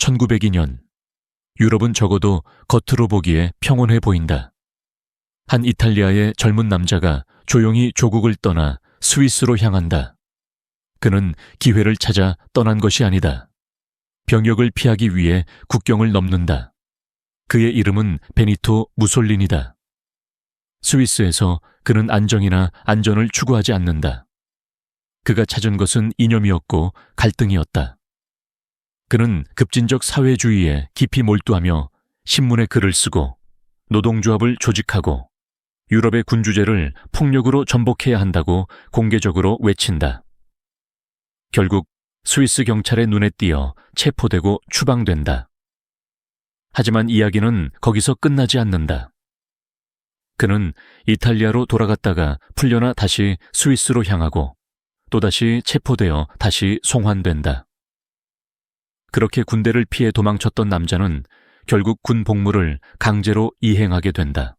1902년, 유럽은 적어도 겉으로 보기에 평온해 보인다. 한 이탈리아의 젊은 남자가 조용히 조국을 떠나 스위스로 향한다. 그는 기회를 찾아 떠난 것이 아니다. 병역을 피하기 위해 국경을 넘는다. 그의 이름은 베니토 무솔리니다. 스위스에서 그는 안정이나 안전을 추구하지 않는다. 그가 찾은 것은 이념이었고 갈등이었다. 그는 급진적 사회주의에 깊이 몰두하며 신문에 글을 쓰고 노동조합을 조직하고 유럽의 군주제를 폭력으로 전복해야 한다고 공개적으로 외친다. 결국 스위스 경찰의 눈에 띄어 체포되고 추방된다. 하지만 이야기는 거기서 끝나지 않는다. 그는 이탈리아로 돌아갔다가 풀려나 다시 스위스로 향하고 또다시 체포되어 다시 송환된다. 그렇게 군대를 피해 도망쳤던 남자는 결국 군 복무를 강제로 이행하게 된다.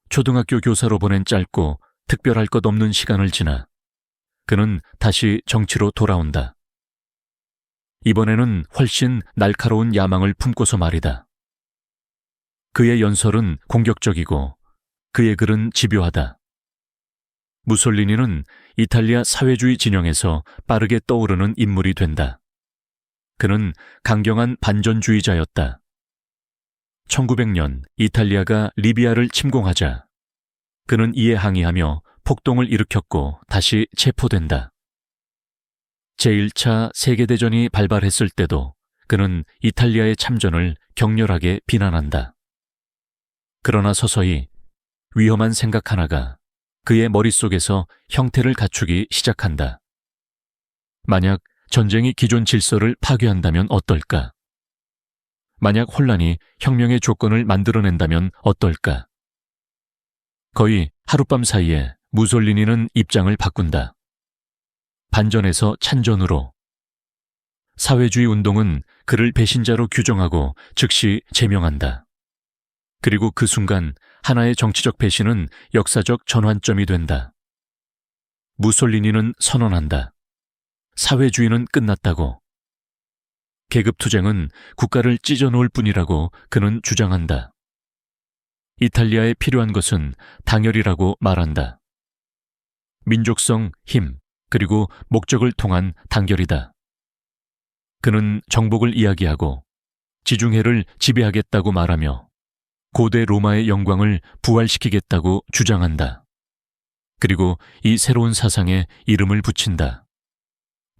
초등학교 교사로 보낸 짧고 특별할 것 없는 시간을 지나 그는 다시 정치로 돌아온다. 이번에는 훨씬 날카로운 야망을 품고서 말이다. 그의 연설은 공격적이고 그의 글은 집요하다. 무솔리니는 이탈리아 사회주의 진영에서 빠르게 떠오르는 인물이 된다. 그는 강경한 반전주의자였다. 1900년 이탈리아가 리비아를 침공하자 그는 이에 항의하며 폭동을 일으켰고 다시 체포된다. 제1차 세계대전이 발발했을 때도 그는 이탈리아의 참전을 격렬하게 비난한다. 그러나 서서히 위험한 생각 하나가 그의 머릿속에서 형태를 갖추기 시작한다. 만약 전쟁이 기존 질서를 파괴한다면 어떨까? 만약 혼란이 혁명의 조건을 만들어낸다면 어떨까? 거의 하룻밤 사이에 무솔리니는 입장을 바꾼다. 반전에서 찬전으로. 사회주의 운동은 그를 배신자로 규정하고 즉시 제명한다. 그리고 그 순간 하나의 정치적 배신은 역사적 전환점이 된다. 무솔리니는 선언한다. 사회주의는 끝났다고. 계급투쟁은 국가를 찢어놓을 뿐이라고 그는 주장한다. 이탈리아에 필요한 것은 당열이라고 말한다. 민족성, 힘, 그리고 목적을 통한 단결이다. 그는 정복을 이야기하고 지중해를 지배하겠다고 말하며 고대 로마의 영광을 부활시키겠다고 주장한다. 그리고 이 새로운 사상에 이름을 붙인다.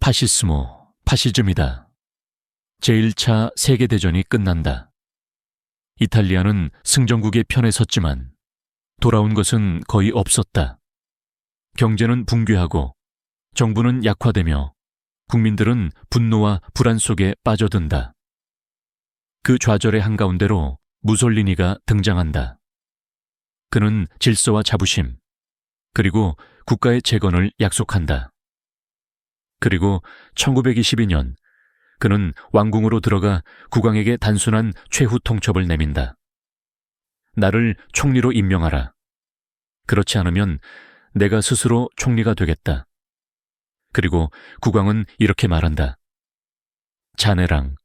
파시스모, 파시즘이다. 제1차 세계대전이 끝난다. 이탈리아는 승전국의 편에 섰지만 돌아온 것은 거의 없었다. 경제는 붕괴하고 정부는 약화되며 국민들은 분노와 불안 속에 빠져든다. 그 좌절의 한가운데로 무솔리니가 등장한다. 그는 질서와 자부심, 그리고 국가의 재건을 약속한다. 그리고 1922년 그는 왕궁으로 들어가 국왕에게 단순한 최후 통첩을 내민다. 나를 총리로 임명하라. 그렇지 않으면 내가 스스로 총리가 되겠다. 그리고 국왕은 이렇게 말한다. 자네랑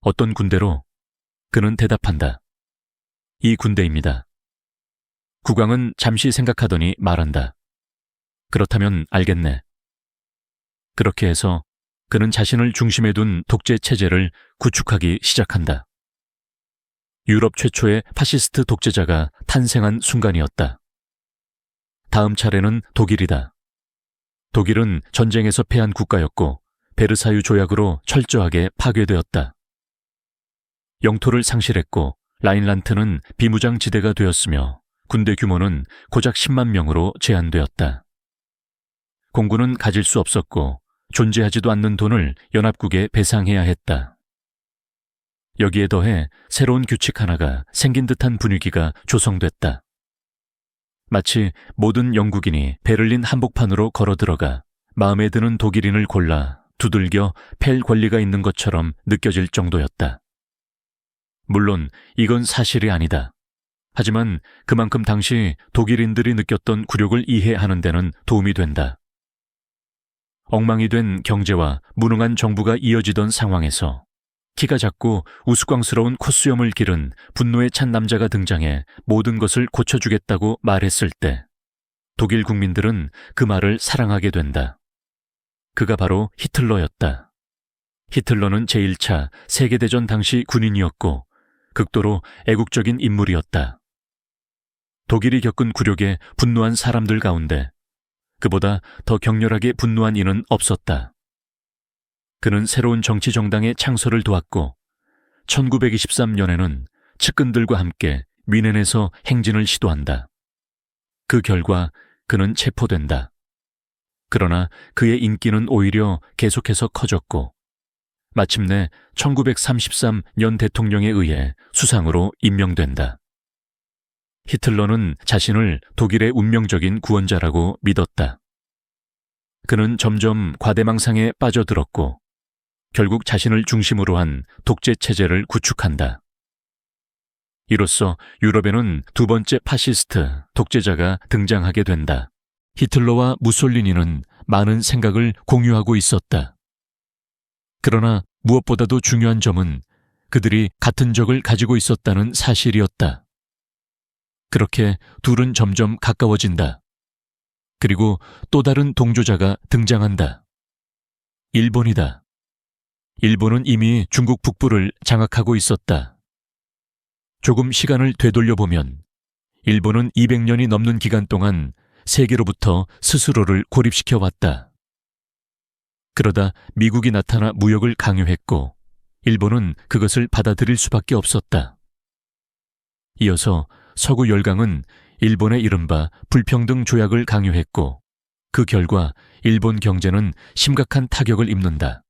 어떤 군대로? 그는 대답한다. 이 군대입니다. 국왕은 잠시 생각하더니 말한다. 그렇다면 알겠네. 그렇게 해서 그는 자신을 중심에 둔 독재 체제를 구축하기 시작한다. 유럽 최초의 파시스트 독재자가 탄생한 순간이었다. 다음 차례는 독일이다. 독일은 전쟁에서 패한 국가였고 베르사유 조약으로 철저하게 파괴되었다. 영토를 상실했고 라인란트는 비무장 지대가 되었으며 군대 규모는 고작 10만 명으로 제한되었다. 공군은 가질 수 없었고 존재하지도 않는 돈을 연합국에 배상해야 했다. 여기에 더해 새로운 규칙 하나가 생긴 듯한 분위기가 조성됐다. 마치 모든 영국인이 베를린 한복판으로 걸어들어가 마음에 드는 독일인을 골라 두들겨 팰 권리가 있는 것처럼 느껴질 정도였다. 물론 이건 사실이 아니다. 하지만 그만큼 당시 독일인들이 느꼈던 굴욕을 이해하는 데는 도움이 된다. 엉망이 된 경제와 무능한 정부가 이어지던 상황에서 키가 작고 우스꽝스러운 콧수염을 기른 분노에 찬 남자가 등장해 모든 것을 고쳐주겠다고 말했을 때 독일 국민들은 그 말을 사랑하게 된다. 그가 바로 히틀러였다. 히틀러는 제1차 세계대전 당시 군인이었고 극도로 애국적인 인물이었다. 독일이 겪은 굴욕에 분노한 사람들 가운데 그보다 더 격렬하게 분노한 이는 없었다. 그는 새로운 정치 정당의 창설을 도왔고 1923년에는 측근들과 함께 뮌헨에서 행진을 시도한다. 그 결과 그는 체포된다. 그러나 그의 인기는 오히려 계속해서 커졌고 마침내 1933년 대통령에 의해 수상으로 임명된다. 히틀러는 자신을 독일의 운명적인 구원자라고 믿었다. 그는 점점 과대망상에 빠져들었고 결국 자신을 중심으로 한 독재 체제를 구축한다. 이로써 유럽에는 두 번째 파시스트 독재자가 등장하게 된다. 히틀러와 무솔리니는 많은 생각을 공유하고 있었다. 그러나 무엇보다도 중요한 점은 그들이 같은 적을 가지고 있었다는 사실이었다. 그렇게 둘은 점점 가까워진다. 그리고 또 다른 동조자가 등장한다. 일본이다. 일본은 이미 중국 북부를 장악하고 있었다. 조금 시간을 되돌려보면 일본은 200년이 넘는 기간 동안 세계로부터 스스로를 고립시켜 왔다. 그러다 미국이 나타나 무역을 강요했고 일본은 그것을 받아들일 수밖에 없었다. 이어서 서구 열강은 일본의 이른바 불평등 조약을 강요했고 그 결과 일본 경제는 심각한 타격을 입는다.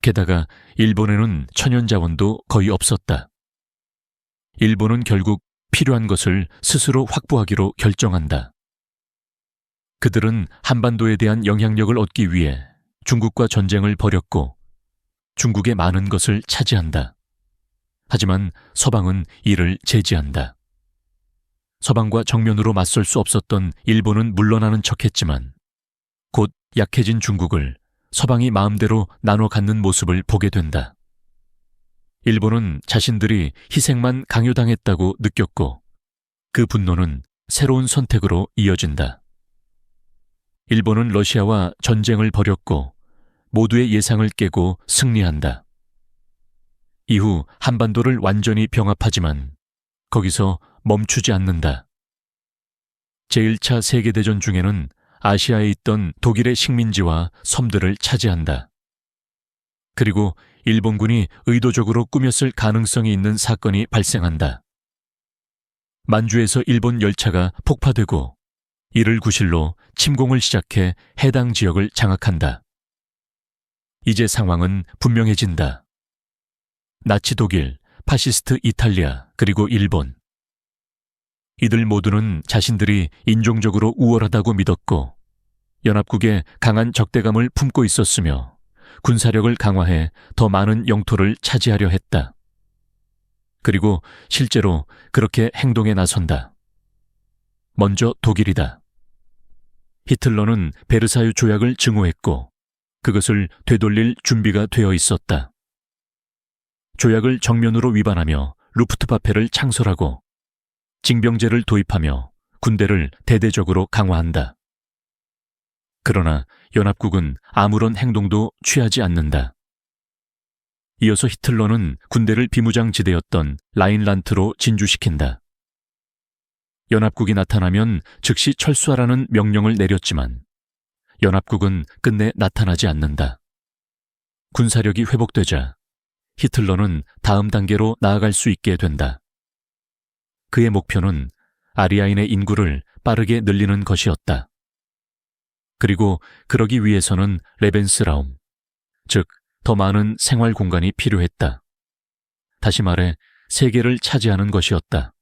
게다가 일본에는 천연자원도 거의 없었다. 일본은 결국 필요한 것을 스스로 확보하기로 결정한다. 그들은 한반도에 대한 영향력을 얻기 위해 중국과 전쟁을 벌였고 중국의 많은 것을 차지한다. 하지만 서방은 이를 제지한다. 서방과 정면으로 맞설 수 없었던 일본은 물러나는 척했지만 곧 약해진 중국을 서방이 마음대로 나눠 갖는 모습을 보게 된다. 일본은 자신들이 희생만 강요당했다고 느꼈고 그 분노는 새로운 선택으로 이어진다. 일본은 러시아와 전쟁을 벌였고 모두의 예상을 깨고 승리한다. 이후 한반도를 완전히 병합하지만 거기서 멈추지 않는다. 제1차 세계대전 중에는 아시아에 있던 독일의 식민지와 섬들을 차지한다. 그리고 일본군이 의도적으로 꾸몄을 가능성이 있는 사건이 발생한다. 만주에서 일본 열차가 폭파되고 이를 구실로 침공을 시작해 해당 지역을 장악한다. 이제 상황은 분명해진다. 나치 독일, 파시스트 이탈리아, 그리고 일본. 이들 모두는 자신들이 인종적으로 우월하다고 믿었고 연합국에 강한 적대감을 품고 있었으며 군사력을 강화해 더 많은 영토를 차지하려 했다. 그리고 실제로 그렇게 행동에 나선다. 먼저 독일이다. 히틀러는 베르사유 조약을 증오했고 그것을 되돌릴 준비가 되어 있었다. 조약을 정면으로 위반하며 루프트와페를 창설하고 징병제를 도입하며 군대를 대대적으로 강화한다. 그러나 연합국은 아무런 행동도 취하지 않는다. 이어서 히틀러는 군대를 비무장지대였던 라인란트로 진주시킨다. 연합국이 나타나면 즉시 철수하라는 명령을 내렸지만 연합국은 끝내 나타나지 않는다. 군사력이 회복되자 히틀러는 다음 단계로 나아갈 수 있게 된다. 그의 목표는 아리아인의 인구를 빠르게 늘리는 것이었다. 그리고 그러기 위해서는 레벤스라움, 즉 더 많은 생활 공간이 필요했다. 다시 말해 세계를 차지하는 것이었다.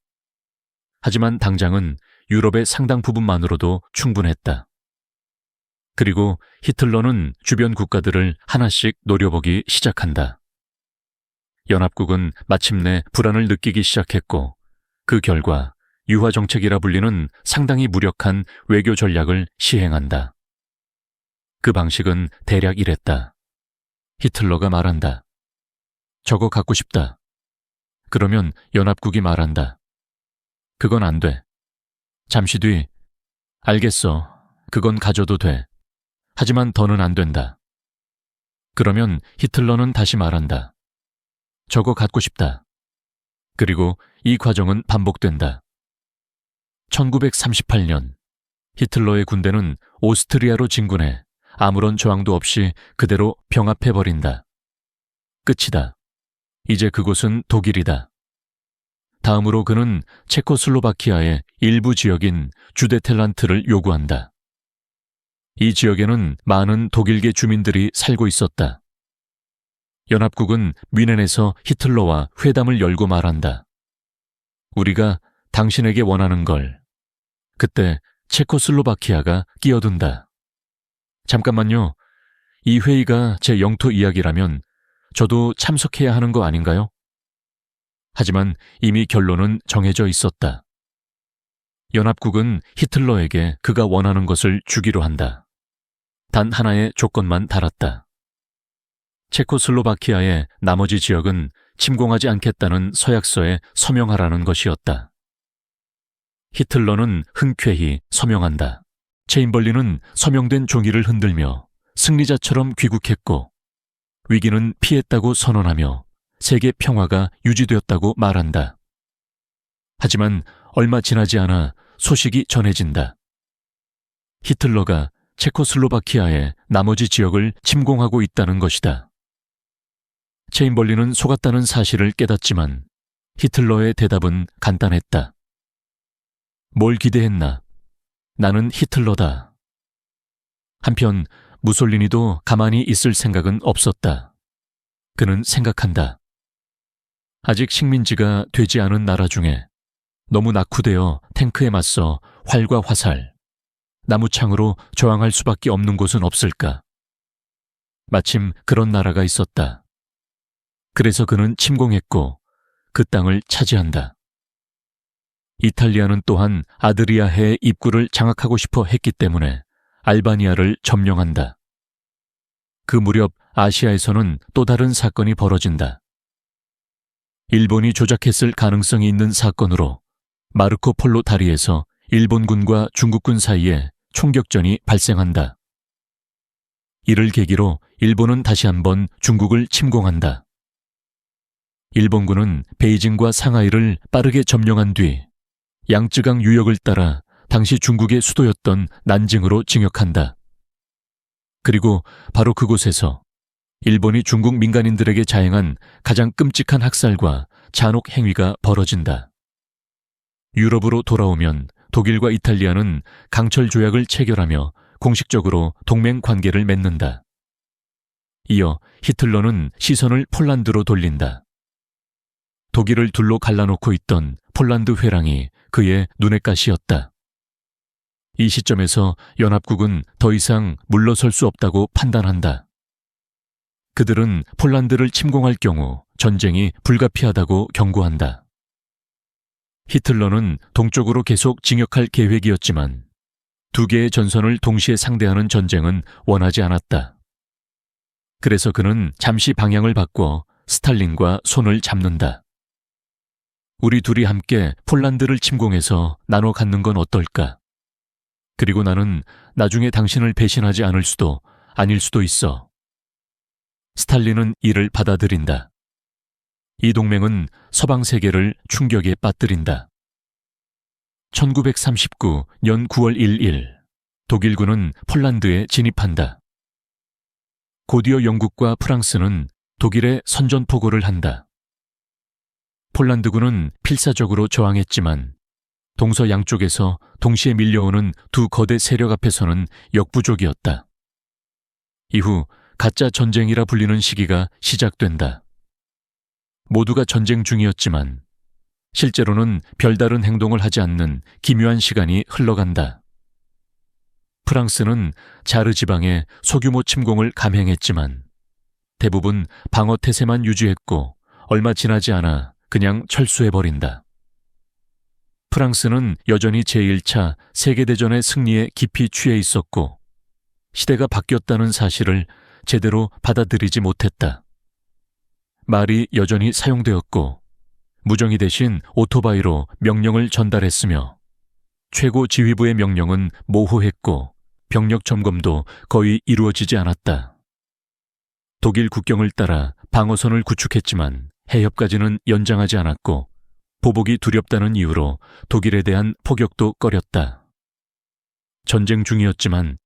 하지만 당장은 유럽의 상당 부분만으로도 충분했다. 그리고 히틀러는 주변 국가들을 하나씩 노려보기 시작한다. 연합국은 마침내 불안을 느끼기 시작했고 그 결과 유화정책이라 불리는 상당히 무력한 외교 전략을 시행한다. 그 방식은 대략 이랬다. 히틀러가 말한다. 저거 갖고 싶다. 그러면 연합국이 말한다. 그건 안 돼. 잠시 뒤, 알겠어. 그건 가져도 돼. 하지만 더는 안 된다. 그러면 히틀러는 다시 말한다. 저거 갖고 싶다. 그리고 이 과정은 반복된다. 1938년, 히틀러의 군대는 오스트리아로 진군해 아무런 저항도 없이 그대로 병합해버린다. 끝이다. 이제 그곳은 독일이다. 다음으로 그는 체코슬로바키아의 일부 지역인 주데텔란트를 요구한다. 이 지역에는 많은 독일계 주민들이 살고 있었다. 연합국은 뮌헨에서 히틀러와 회담을 열고 말한다. 우리가 당신에게 원하는 걸. 그때 체코슬로바키아가 끼어든다. 잠깐만요. 이 회의가 제 영토 이야기라면 저도 참석해야 하는 거 아닌가요? 하지만 이미 결론은 정해져 있었다. 연합국은 히틀러에게 그가 원하는 것을 주기로 한다. 단 하나의 조건만 달았다. 체코슬로바키아의 나머지 지역은 침공하지 않겠다는 서약서에 서명하라는 것이었다. 히틀러는 흔쾌히 서명한다. 체인벌린은 서명된 종이를 흔들며 승리자처럼 귀국했고 위기는 피했다고 선언하며 세계 평화가 유지되었다고 말한다. 하지만 얼마 지나지 않아 소식이 전해진다. 히틀러가 체코슬로바키아의 나머지 지역을 침공하고 있다는 것이다. 체인벌린은 속았다는 사실을 깨닫지만 히틀러의 대답은 간단했다. 뭘 기대했나? 나는 히틀러다. 한편 무솔리니도 가만히 있을 생각은 없었다. 그는 생각한다. 아직 식민지가 되지 않은 나라 중에 너무 낙후되어 탱크에 맞서 활과 화살, 나무창으로 저항할 수밖에 없는 곳은 없을까? 마침 그런 나라가 있었다. 그래서 그는 침공했고 그 땅을 차지한다. 이탈리아는 또한 아드리아해의 입구를 장악하고 싶어 했기 때문에 알바니아를 점령한다. 그 무렵 아시아에서는 또 다른 사건이 벌어진다. 일본이 조작했을 가능성이 있는 사건으로 마르코 폴로 다리에서 일본군과 중국군 사이에 총격전이 발생한다. 이를 계기로 일본은 다시 한번 중국을 침공한다. 일본군은 베이징과 상하이를 빠르게 점령한 뒤 양쯔강 유역을 따라 당시 중국의 수도였던 난징으로 진격한다. 그리고 바로 그곳에서 일본이 중국 민간인들에게 자행한 가장 끔찍한 학살과 잔혹 행위가 벌어진다. 유럽으로 돌아오면 독일과 이탈리아는 강철 조약을 체결하며 공식적으로 동맹 관계를 맺는다. 이어 히틀러는 시선을 폴란드로 돌린다. 독일을 둘로 갈라놓고 있던 폴란드 회랑이 그의 눈엣 가시였다. 이 시점에서 연합국은 더 이상 물러설 수 없다고 판단한다. 그들은 폴란드를 침공할 경우 전쟁이 불가피하다고 경고한다. 히틀러는 동쪽으로 계속 진격할 계획이었지만 두 개의 전선을 동시에 상대하는 전쟁은 원하지 않았다. 그래서 그는 잠시 방향을 바꿔 스탈린과 손을 잡는다. 우리 둘이 함께 폴란드를 침공해서 나눠 갖는 건 어떨까? 그리고 나는 나중에 당신을 배신하지 않을 수도 아닐 수도 있어. 스탈린은 이를 받아들인다. 이 동맹은 서방 세계를 충격에 빠뜨린다. 1939년 9월 1일 독일군은 폴란드에 진입한다. 곧이어 영국과 프랑스는 독일에 선전포고를 한다. 폴란드군은 필사적으로 저항했지만 동서 양쪽에서 동시에 밀려오는 두 거대 세력 앞에서는 역부족이었다. 이후 가짜 전쟁이라 불리는 시기가 시작된다. 모두가 전쟁 중이었지만 실제로는 별다른 행동을 하지 않는 기묘한 시간이 흘러간다. 프랑스는 자르 지방에 소규모 침공을 감행했지만 대부분 방어 태세만 유지했고 얼마 지나지 않아 그냥 철수해버린다. 프랑스는 여전히 제1차 세계대전의 승리에 깊이 취해 있었고 시대가 바뀌었다는 사실을 제대로 받아들이지 못했다. 말이 여전히 사용되었고 무정이 대신 오토바이로 명령을 전달했으며 최고 지휘부의 명령은 모호했고 병력 점검도 거의 이루어지지 않았다. 독일 국경을 따라 방어선을 구축했지만 해협까지는 연장하지 않았고 보복이 두렵다는 이유로 독일에 대한 포격도 꺼렸다. 전쟁 중이었지만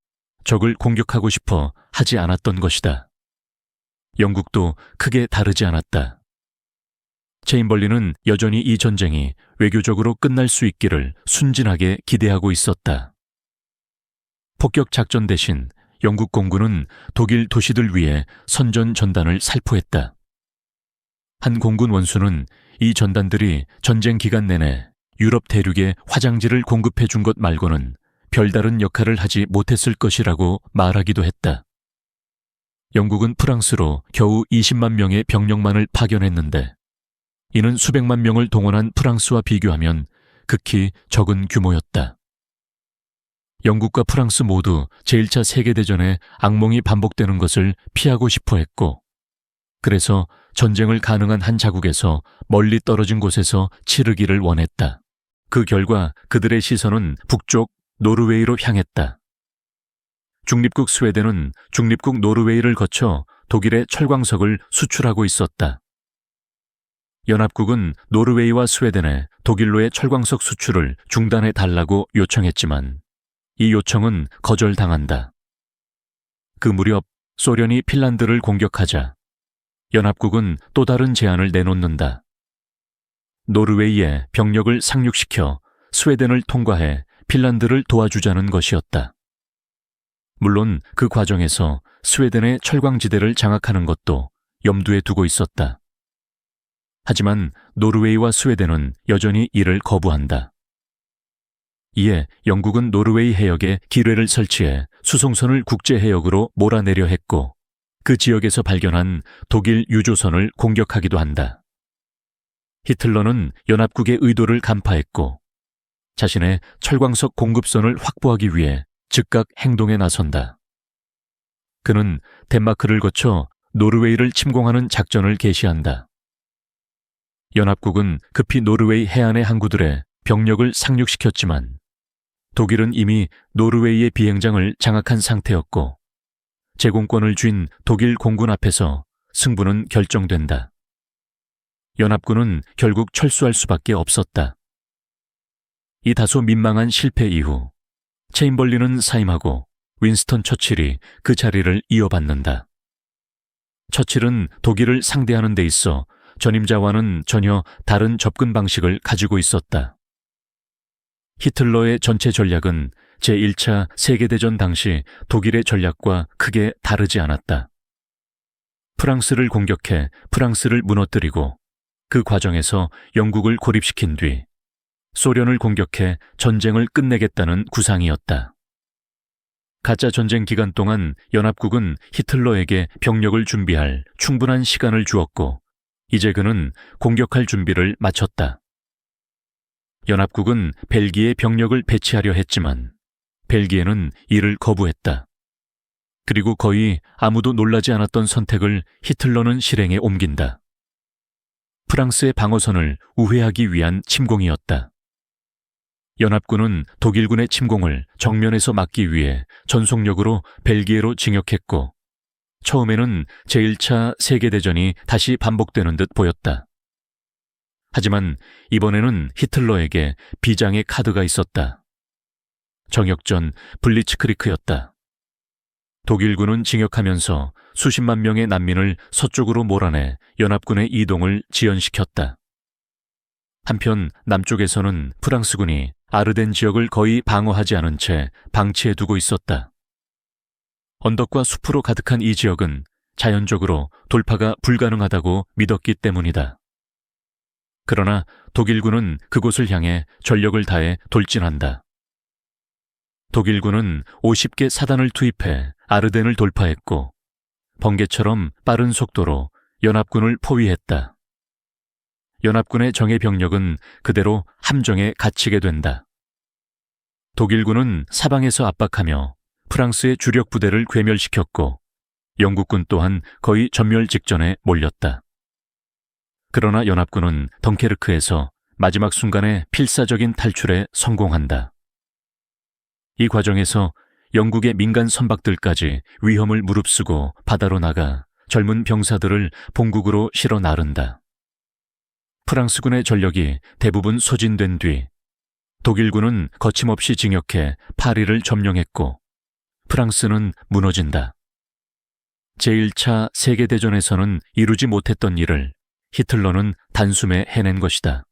적을 공격하고 싶어 하지 않았던 것이다. 영국도 크게 다르지 않았다. 체인벌린은 여전히 이 전쟁이 외교적으로 끝날 수 있기를 순진하게 기대하고 있었다. 폭격 작전 대신 영국 공군은 독일 도시들 위에 선전 전단을 살포했다. 한 공군 원수는 이 전단들이 전쟁 기간 내내 유럽 대륙에 화장지를 공급해 준 것 말고는 별다른 역할을 하지 못했을 것이라고 말하기도 했다. 영국은 프랑스로 겨우 20만 명의 병력만을 파견했는데 이는 수백만 명을 동원한 프랑스와 비교하면 극히 적은 규모였다. 영국과 프랑스 모두 제1차 세계대전에 악몽이 반복되는 것을 피하고 싶어 했고 그래서 전쟁을 가능한 한 자국에서 멀리 떨어진 곳에서 치르기를 원했다. 그 결과 그들의 시선은 북쪽 노르웨이로 향했다. 중립국 스웨덴은 중립국 노르웨이를 거쳐 독일의 철광석을 수출하고 있었다. 연합국은 노르웨이와 스웨덴에 독일로의 철광석 수출을 중단해 달라고 요청했지만 이 요청은 거절당한다. 그 무렵 소련이 핀란드를 공격하자 연합국은 또 다른 제안을 내놓는다. 노르웨이에 병력을 상륙시켜 스웨덴을 통과해 핀란드를 도와주자는 것이었다. 물론 그 과정에서 스웨덴의 철광지대를 장악하는 것도 염두에 두고 있었다. 하지만 노르웨이와 스웨덴은 여전히 이를 거부한다. 이에 영국은 노르웨이 해역에 기뢰를 설치해 수송선을 국제해역으로 몰아내려 했고 그 지역에서 발견한 독일 유조선을 공격하기도 한다. 히틀러는 연합국의 의도를 간파했고 자신의 철광석 공급선을 확보하기 위해 즉각 행동에 나선다. 그는 덴마크를 거쳐 노르웨이를 침공하는 작전을 개시한다. 연합국은 급히 노르웨이 해안의 항구들에 병력을 상륙시켰지만 독일은 이미 노르웨이의 비행장을 장악한 상태였고 제공권을 쥔 독일 공군 앞에서 승부는 결정된다. 연합군은 결국 철수할 수밖에 없었다. 이 다소 민망한 실패 이후 체인벌린은 사임하고 윈스턴 처칠이 그 자리를 이어받는다. 처칠은 독일을 상대하는 데 있어 전임자와는 전혀 다른 접근 방식을 가지고 있었다. 히틀러의 전체 전략은 제1차 세계대전 당시 독일의 전략과 크게 다르지 않았다. 프랑스를 공격해 프랑스를 무너뜨리고 그 과정에서 영국을 고립시킨 뒤 소련을 공격해 전쟁을 끝내겠다는 구상이었다. 가짜 전쟁 기간 동안 연합국은 히틀러에게 병력을 준비할 충분한 시간을 주었고 이제 그는 공격할 준비를 마쳤다. 연합국은 벨기에 병력을 배치하려 했지만 벨기에는 이를 거부했다. 그리고 거의 아무도 놀라지 않았던 선택을 히틀러는 실행에 옮긴다. 프랑스의 방어선을 우회하기 위한 침공이었다. 연합군은 독일군의 침공을 정면에서 막기 위해 전속력으로 벨기에로 진격했고 처음에는 제1차 세계대전이 다시 반복되는 듯 보였다. 하지만 이번에는 히틀러에게 비장의 카드가 있었다. 정역전 블리츠크리크였다. 독일군은 진격하면서 수십만 명의 난민을 서쪽으로 몰아내 연합군의 이동을 지연시켰다. 한편 남쪽에서는 프랑스군이 아르덴 지역을 거의 방어하지 않은 채 방치해두고 있었다. 언덕과 숲으로 가득한 이 지역은 자연적으로 돌파가 불가능하다고 믿었기 때문이다. 그러나 독일군은 그곳을 향해 전력을 다해 돌진한다. 독일군은 50개 사단을 투입해 아르덴을 돌파했고 번개처럼 빠른 속도로 연합군을 포위했다. 연합군의 정예 병력은 그대로 함정에 갇히게 된다. 독일군은 사방에서 압박하며 프랑스의 주력 부대를 괴멸시켰고 영국군 또한 거의 전멸 직전에 몰렸다. 그러나 연합군은 덩케르크에서 마지막 순간에 필사적인 탈출에 성공한다. 이 과정에서 영국의 민간 선박들까지 위험을 무릅쓰고 바다로 나가 젊은 병사들을 본국으로 실어 나른다. 프랑스군의 전력이 대부분 소진된 뒤 독일군은 거침없이 진격해 파리를 점령했고 프랑스는 무너진다. 제1차 세계대전에서는 이루지 못했던 일을 히틀러는 단숨에 해낸 것이다.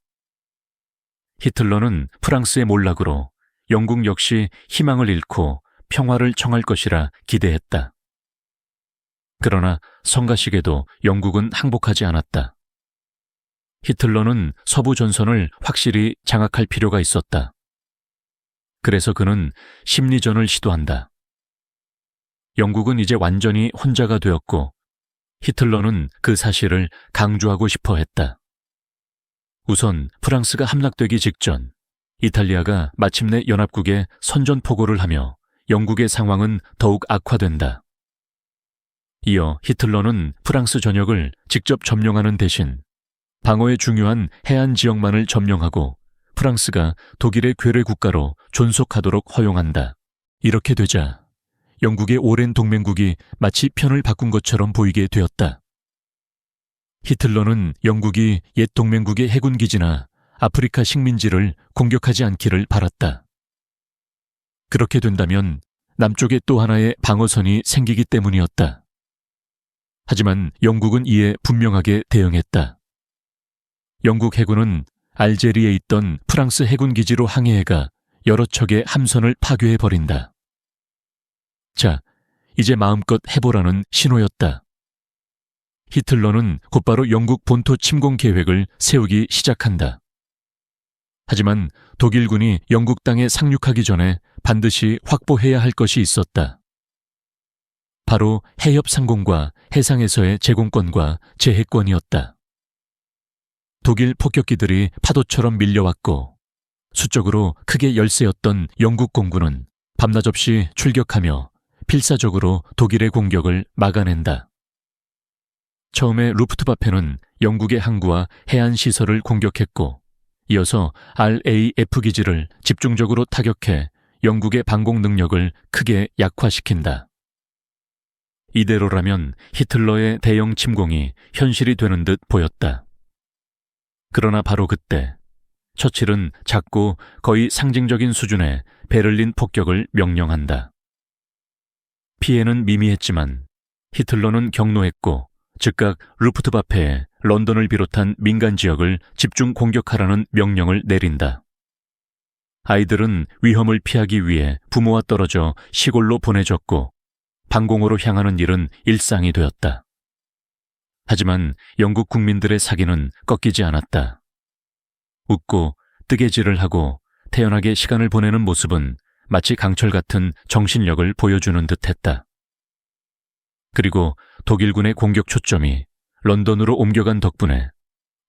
히틀러는 프랑스의 몰락으로 영국 역시 희망을 잃고 평화를 청할 것이라 기대했다. 그러나 성가시게도 영국은 항복하지 않았다. 히틀러는 서부 전선을 확실히 장악할 필요가 있었다. 그래서 그는 심리전을 시도한다. 영국은 이제 완전히 혼자가 되었고 히틀러는 그 사실을 강조하고 싶어 했다. 우선 프랑스가 함락되기 직전 이탈리아가 마침내 연합국에 선전포고를 하며 영국의 상황은 더욱 악화된다. 이어 히틀러는 프랑스 전역을 직접 점령하는 대신 방어에 중요한 해안 지역만을 점령하고 프랑스가 독일의 괴뢰 국가로 존속하도록 허용한다. 이렇게 되자 영국의 오랜 동맹국이 마치 편을 바꾼 것처럼 보이게 되었다. 히틀러는 영국이 옛 동맹국의 해군 기지나 아프리카 식민지를 공격하지 않기를 바랐다. 그렇게 된다면 남쪽에 또 하나의 방어선이 생기기 때문이었다. 하지만 영국은 이에 분명하게 대응했다. 영국 해군은 알제리에 있던 프랑스 해군 기지로 항해해가 여러 척의 함선을 파괴해버린다. 자, 이제 마음껏 해보라는 신호였다. 히틀러는 곧바로 영국 본토 침공 계획을 세우기 시작한다. 하지만 독일군이 영국 땅에 상륙하기 전에 반드시 확보해야 할 것이 있었다. 바로 해협 상공과 해상에서의 제공권과 제해권이었다. 독일 폭격기들이 파도처럼 밀려왔고 수적으로 크게 열세였던 영국 공군은 밤낮 없이 출격하며 필사적으로 독일의 공격을 막아낸다. 처음에 루프트와페는 영국의 항구와 해안 시설을 공격했고 이어서 RAF 기지를 집중적으로 타격해 영국의 방공 능력을 크게 약화시킨다. 이대로라면 히틀러의 대형 침공이 현실이 되는 듯 보였다. 그러나 바로 그때 처칠은 작고 거의 상징적인 수준의 베를린 폭격을 명령한다. 피해는 미미했지만 히틀러는 경노했고 즉각 루프트와페에 런던을 비롯한 민간 지역을 집중 공격하라는 명령을 내린다. 아이들은 위험을 피하기 위해 부모와 떨어져 시골로 보내졌고 방공호로 향하는 일은 일상이 되었다. 하지만 영국 국민들의 사기는 꺾이지 않았다. 웃고 뜨개질을 하고 태연하게 시간을 보내는 모습은 마치 강철 같은 정신력을 보여주는 듯했다. 그리고 독일군의 공격 초점이 런던으로 옮겨간 덕분에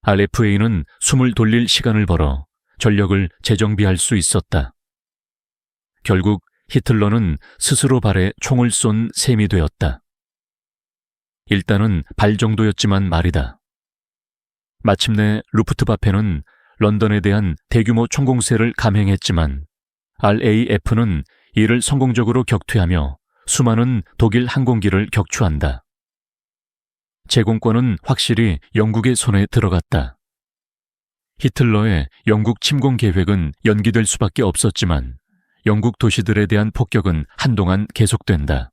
RFA는 숨을 돌릴 시간을 벌어 전력을 재정비할 수 있었다. 결국 히틀러는 스스로 발에 총을 쏜 셈이 되었다. 일단은 발 정도였지만 말이다. 마침내 루프트와페는 런던에 대한 대규모 총공세를 감행했지만 RAF는 이를 성공적으로 격퇴하며 수많은 독일 항공기를 격추한다. 제공권은 확실히 영국의 손에 들어갔다. 히틀러의 영국 침공 계획은 연기될 수밖에 없었지만 영국 도시들에 대한 폭격은 한동안 계속된다.